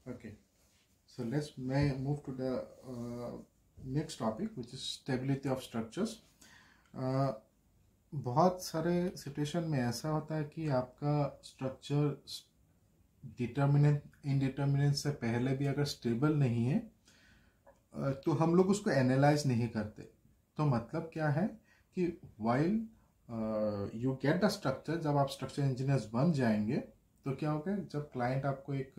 Okay, so let's may move to the next topic, which is stability of structures. बहुत सारे situation में ऐसा होता है कि आपका स्ट्रक्चर डिटर्मिनेंट इनडिटर्मिनेंट से पहले भी अगर स्टेबल नहीं है तो हम लोग उसको एनालाइज नहीं करते। तो मतलब क्या है कि while you get the structure, जब आप स्ट्रक्चर इंजीनियर्स बन जाएंगे तो क्या होगा, जब क्लाइंट आपको एक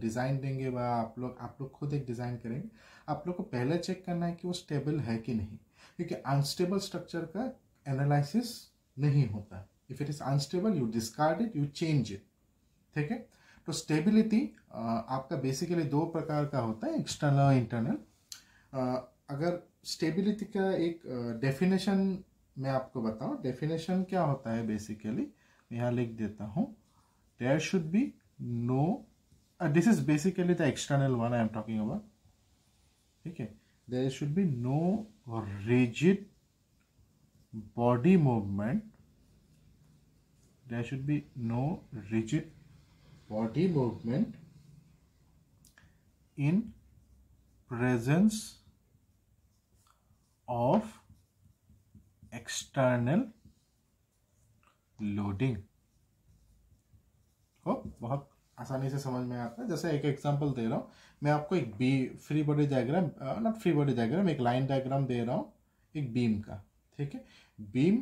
डिज़ाइन देंगे व आप लोग खुद एक डिज़ाइन करेंगे, आप लोग को पहले चेक करना है कि वो स्टेबल है कि नहीं, क्योंकि अनस्टेबल स्ट्रक्चर का एनालिसिस नहीं होता। If it is unstable you discard it, you change it. ठीक है, तो स्टेबिलिटी आपका बेसिकली दो प्रकार का होता है, एक्सटर्नल और इंटरनल। अगर स्टेबिलिटी का एक डेफिनेशन मैं आपको बताऊं, डेफिनेशन क्या होता है बेसिकली, यहाँ लिख देता हूँ। There should be no, this is basically the external one I am talking about. Okay, there should be no rigid body movement. There should be no rigid body movement in presence of external loading. हो बहुत आसानी से समझ में आता है। जैसे एक एग्जांपल दे रहा हूँ मैं आपको, एक free body diagram, not free body diagram, एक लाइन डायग्राम दे रहा हूँ एक बीम का। ठीक है, बीम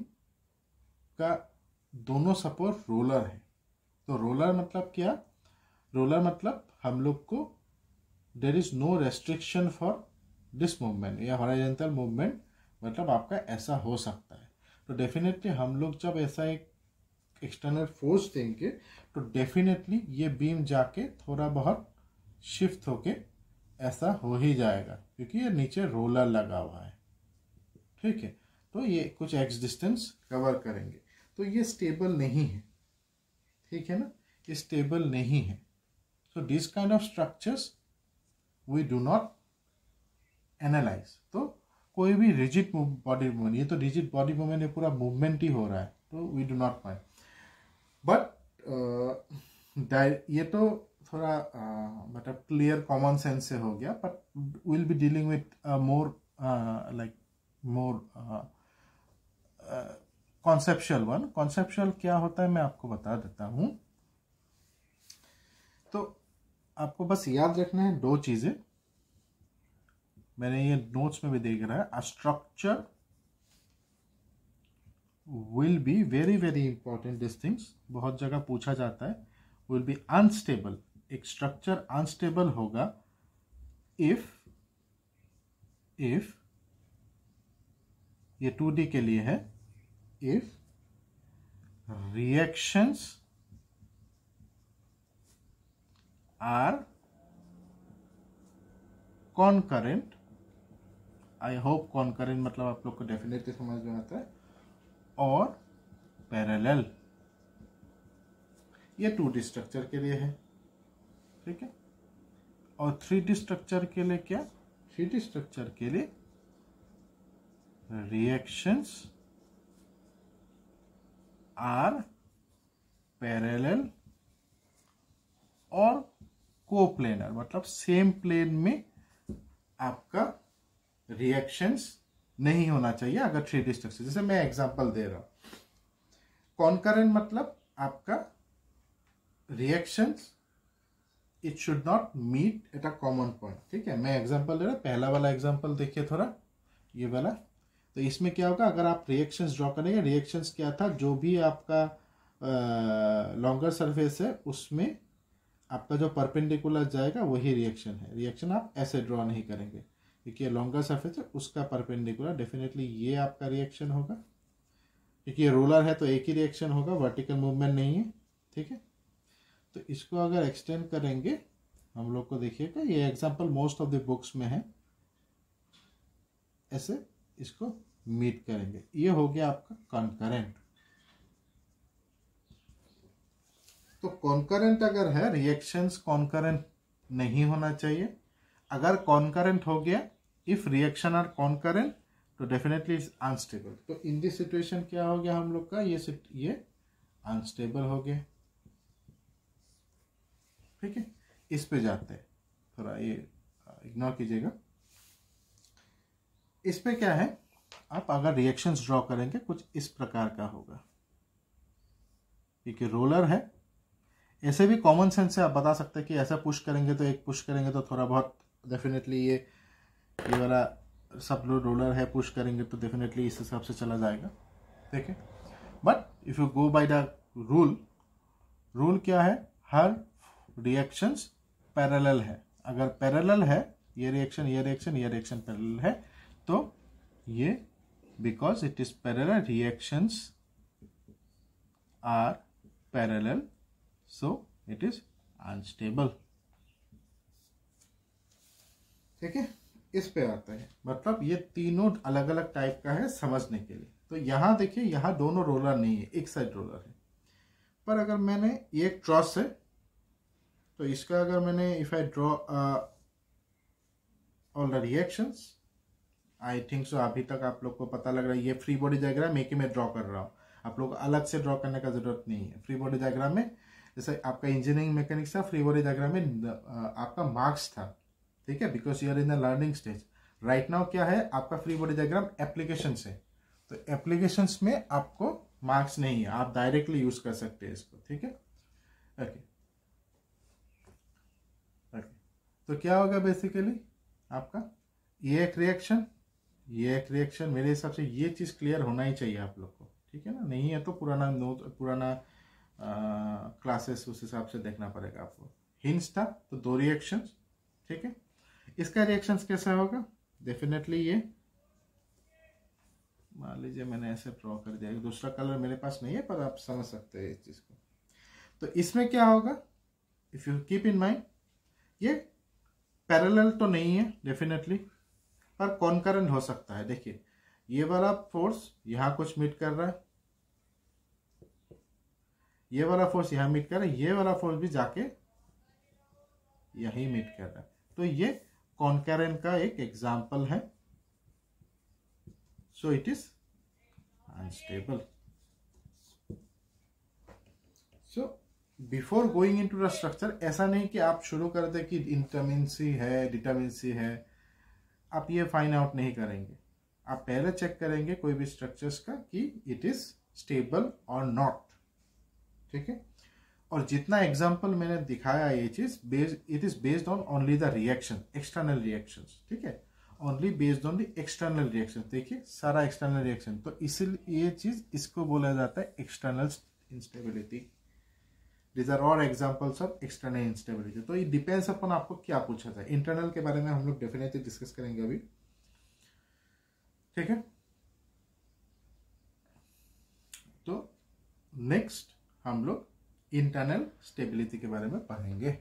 का दोनों सपोर्ट रोलर है। तो रोलर मतलब क्या, रोलर मतलब हम लोग को there is no restriction for this movement या हॉरिजॉन्टल मूवमेंट, मतलब आपका ऐसा हो सकता है। तो डेफिनेटली हम लोग जब ऐसा एक एक्सटर्नल फोर्स देंगे तो डेफिनेटली ये बीम जाके थोड़ा बहुत शिफ्ट होके ऐसा हो ही जाएगा, क्योंकि ये नीचे रोलर लगा हुआ है। ठीक है, तो ये कुछ एक्स डिस्टेंस कवर करेंगे, तो ये स्टेबल नहीं है। ठीक है ना, ये स्टेबल नहीं है। So this kind of structures we do not analyse. तो कोई भी रिजिड बॉडी मूवमेंट, ये तो रिजिड बॉडी मूवमेंट, ये पूरा मूवमेंट ही हो रहा है, तो we do not mind. But ये तो थोड़ा मतलब क्लियर कॉमन सेंस से हो गया, but will be dealing with more like more conceptual one. Conceptual क्या होता है मैं आपको बता देता हूं। तो आपको बस याद रखना है दो चीजें, मैंने ये नोट्स में भी देख रहा है। A structure will be very very important, these things बहुत जगह पूछा जाता है। will be unstable, एक स्ट्रक्चर अनस्टेबल होगा if ये 2D के लिए है, if reactions are concurrent। I hope concurrent मतलब आप लोग को डेफिनेटली समझ में आता है, और पैरेलल। ये 2D स्ट्रक्चर के लिए है। ठीक है, और 3D स्ट्रक्चर के लिए क्या, 3D स्ट्रक्चर के लिए रिएक्शंस आर पैरेलल और कोप्लेनर, मतलब सेम प्लेन में आपका रिएक्शंस नहीं होना चाहिए अगर 3D स्ट्रक्चर। जैसे मैं एग्जांपल दे रहा हूं, कॉन्करेंट मतलब आपका reactions it should not meet at a common point. ठीक है, मैं एग्जांपल दे रहा हूं, पहला वाला एग्जांपल देखिए थोड़ा, ये वाला। तो इसमें क्या होगा, अगर आप रिएक्शंस ड्रॉ करेंगे, रिएक्शंस क्या था, जो भी आपका लॉन्गर सरफेस है उसमें आपका जो परपेंडिकुलर जाएगा वही रिएक्शन है। रिएक्शन आप ऐसे ड्रॉ नहीं करेंगे, क्योंकि ये लॉन्गर सरफेस है उसका परपेंडिकुलर, डेफिनेटली ये आपका रिएक्शन होगा। क्योंकि ये रोलर है तो एक ही रिएक्शन होगा, वर्टिकल मूवमेंट नहीं है। ठीक है, तो इसको अगर एक्सटेंड करेंगे हम लोग को, देखिएगा ये example most of the books में है, ऐसे इसको मीट करेंगे, ये हो गया आपका कॉन्करेंट। तो कॉन्करेंट अगर है, रिएक्शंस कॉन्करेंट नहीं होना चाहिए। अगर कॉन्करेंट हो गया, इफ रिएक्शन आर कॉन्करेंट, तो डेफिनेटली इज अनस्टेबल। तो इन दिस सिचुएशन क्या हो गया हम लोग का, ये अनस्टेबल हो गया। ठीक है, इस पे जाते हैं। थोड़ा ये इग्नोर कीजिएगा। इस पे क्या है, आप अगर रिएक्शंस ड्रॉ करेंगे कुछ इस प्रकार का होगा, क्योंकि रोलर है। ऐसे भी कॉमन सेंस से आप बता सकते हैं कि ऐसा पुश करेंगे तो एक पुश करेंगे तो थोड़ा बहुत डेफिनेटली ये वाला सब रोलर है, पुश करेंगे तो डेफिनेटली इस हिसाब से चला जाएगा, ठीक है। But if you go by the rule क्या है, हर रिएक्शंस पैरेलल है। अगर पैरेलल है, ये रिएक्शन ये रिएक्शन ये रिएक्शन पैरेलल है, तो ये because it is parallel, reactions are parallel, so it is unstable, ठीक है। इस पे आता है, मतलब ये तीनों अलग अलग टाइप का है समझने के लिए। तो यहां देखिए, यहां दोनों रोलर नहीं है, एक साइड रोलर है। पर अगर मैंने ये एक ट्रॉस है, तो इसका अगर मैंने if I draw all the reactions, I think so अभी तक आप लोग को पता लग रहा है। ये फ्री बॉडी डायग्राम एक ही मैं ड्रॉ कर रहा हूँ, आप लोग अलग से ड्रॉ करने का जरूरत नहीं है। फ्री बॉडी डायग्राम में जैसे आपका इंजीनियरिंग मैकेनिक्स था, फ्री बॉडी डायग्राम में आपका मार्क्स था, ठीक है, because you are in the learning stage. Right now क्या है आपका फ्री बॉडी डायग्राम एप्लीकेशन है, तो एप्लीकेशंस में आपको मार्क्स नहीं है, आप डायरेक्टली यूज कर सकते हैं इसको, ठीक है। ओके, तो क्या होगा बेसिकली आपका ये एक रिएक्शन, ये एक रिएक्शन। मेरे हिसाब से ये चीज क्लियर होना ही चाहिए आप लोग को, ठीक है ना। नहीं है तो पुराना नोट, पुराना क्लासेस उस हिसाब से देखना पड़ेगा आपको। हिंस था तो दो रिएक्शंस, ठीक है। इसका रिएक्शंस कैसा होगा, डेफिनेटली ये मान लीजिए मैंने ऐसे ड्रॉ कर दिया, दूसरा कलर मेरे पास नहीं है पर आप समझ सकते हैं इस चीज को। तो इसमें क्या होगा, if you keep in mind, ये पैरेलल तो नहीं है डेफिनेटली, पर कॉन्करेंट हो सकता है। देखिए ये वाला फोर्स यहां कुछ मीट कर रहा है, ये वाला फोर्स यहां मीट कर रहा है, ये वाला फोर्स भी जाके यही मीट कर रहा है। तो ये कॉन्करेंट का एक एग्जाम्पल है, सो it is unstable. So before going into the structure, ऐसा नहीं कि आप शुरू कर दे कि इंटरमिनेंसी है, डिटरमिनेंसी है, आप ये फाइंड आउट नहीं करेंगे। आप पहले चेक करेंगे कोई भी स्ट्रक्चर्स का कि इट इज स्टेबल और नॉट, ठीक है। और जितना एग्जाम्पल मैंने दिखाया ये चीज it is based on only the reaction, external reactions, ठीक है, only based on the external reaction. देखिए सारा एक्सटर्नल रिएक्शन, तो इसलिए ये चीज इसको बोला जाता है external instability. These are all examples of external instability. तो ये डिपेंड्स अपन आपको क्या पूछा था। इंटरनल के बारे में हम लोग डेफिनेटली डिस्कस करेंगे अभी, ठीक है। तो नेक्स्ट हम लोग इंटरनल स्टेबिलिटी के बारे में पढ़ेंगे।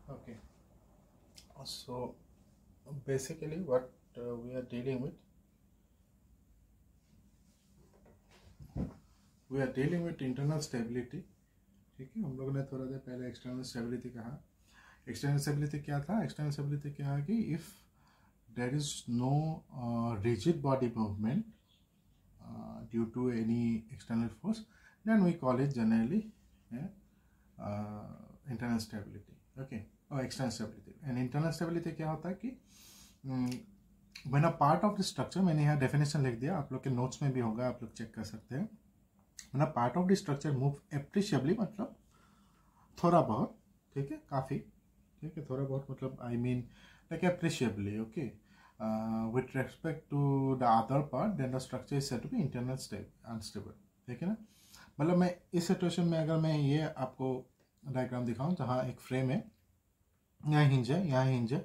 Okay, so basically what we are dealing with, internal stability, ठीक है। हम लोगों ने थोड़ा देर पहले एक्सटर्नल स्टेबिलिटी कहा। एक्सटर्नल स्टेबिलिटी क्या था, एक्सटर्नल स्टेबिलिटी क्या है कि if there is no rigid body movement due to any external force, then we call it generally internal stability, okay. और external stability and internal stability क्या होता है कि when a part of the structure, मैंने यहाँ definition लिख दिया, आप लोग के नोट्स में भी होगा, आप लोग चेक कर सकते हैं। When a part of the structure move appreciably, मतलब थोड़ा बहुत, ठीक है, काफी, ठीक है, थोड़ा बहुत मतलब I mean like appreciably, okay, with respect to the other part, then the structure is said to be internal unstable, ठीक है ना। मतलब मैं इस सिचुएशन में अगर मैं ये आपको डायग्राम दिखाऊं जहाँ एक फ्रेम है, यहाँ हिंज है, यहाँ हिंज है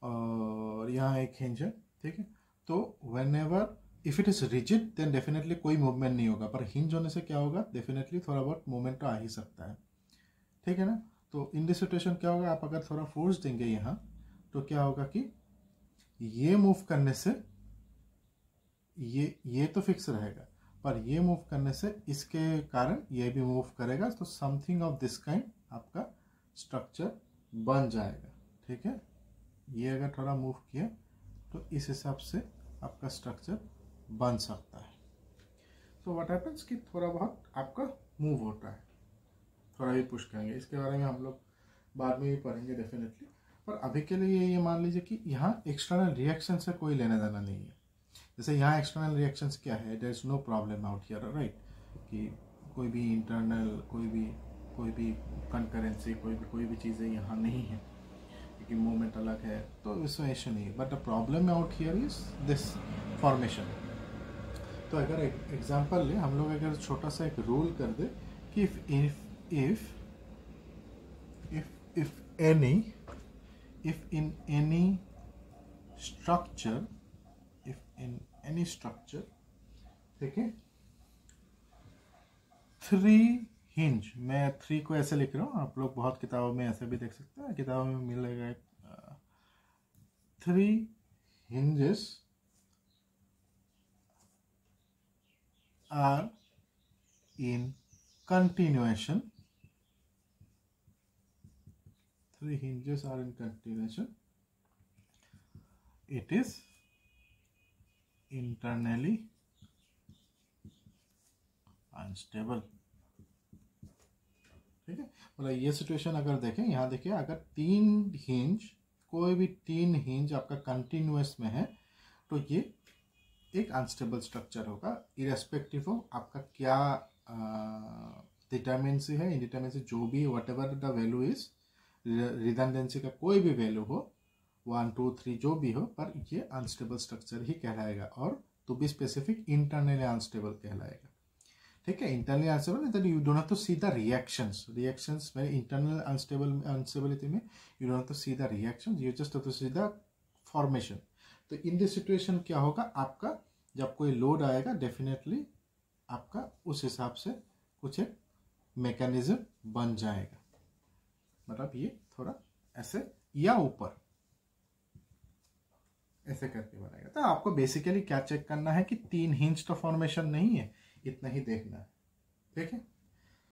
और यहाँ एक हिंज है, ठीक है। तो whenever if it is rigid then definitely कोई मूवमेंट नहीं होगा, पर हिंज होने से क्या होगा, डेफिनेटली थोड़ा बहुत मूवमेंट तो आ ही सकता है, ठीक है ना। तो इन दिस सिचुएशन क्या होगा, आप अगर थोड़ा फोर्स देंगे यहाँ, तो क्या होगा कि ये मूव करने से ये तो फिक्स रहेगा, पर ये मूव करने से इसके कारण ये भी मूव करेगा, तो समथिंग ऑफ दिस काइंड आपका स्ट्रक्चर बन जाएगा। ठीक है, ये अगर थोड़ा मूव किया तो इस हिसाब से आपका स्ट्रक्चर बन सकता है। तो व्हाट हैपेंस कि थोड़ा बहुत आपका मूव होता है, थोड़ा भी पुश करेंगे, इसके बारे में हम लोग बाद में भी पढ़ेंगे डेफिनेटली। पर अभी के लिए ये मान लीजिए कि यहाँ एक्सटर्नल रिएक्शन से कोई लेना देना नहीं है। जैसे यहाँ एक्सटर्नल रिएक्शंस क्या है, there is no problem out here, right, कि कोई भी इंटरनल कोई भी कंकरेंसी कोई भी चीज़ें यहाँ नहीं है, क्योंकि मूवमेंट अलग है, तो इसमें इशू नहीं है। But the problem out here is this formation. तो अगर एग्जांपल ले, हम लोग अगर छोटा सा एक रूल कर दे कि if in any structure, ठीक है, 3 हिंज, मैं 3 को ऐसे लिख रहा हूँ, आप लोग बहुत किताबों में ऐसे भी देख सकते हैं, किताबों में मिलेगा 3 hinges are in continuation. 3 hinges are in continuation. It is internally unstable. ठीक है, मतलब ये सिचुएशन अगर देखें, यहाँ देखिए, अगर 3 हिंज, कोई भी 3 हिंज आपका कंटिन्यूअस में है, तो ये एक अनस्टेबल स्ट्रक्चर होगा, इरेस्पेक्टिव ऑफ आपका क्या डिटरमिनेंसी है, इंडिटरमिनेंसी, जो भी what ever the value is, redundancy का कोई भी वैल्यू हो, 1 2 3 जो भी हो, पर ये अनस्टेबल स्ट्रक्चर ही कहलाएगा, और to be specific internally unstable कहलाएगा। ठीक है, internally unstable that you don't have to see the reactions में, इंटरनल अनस्टेबिलिटी में you don't have to see the reactions, you just have to see the formation. तो in this situation क्या होगा, आपका जब कोई लोड आएगा, डेफिनेटली आपका उस हिसाब से कुछ एक मैकेनिज्म बन जाएगा, मतलब ये थोड़ा ऐसे या ऊपर ऐसे करके बनाएगा। तो आपको बेसिकली क्या चेक करना है कि 3 हिंज तो फॉर्मेशन नहीं है, इतना ही देखना है। ठीक है।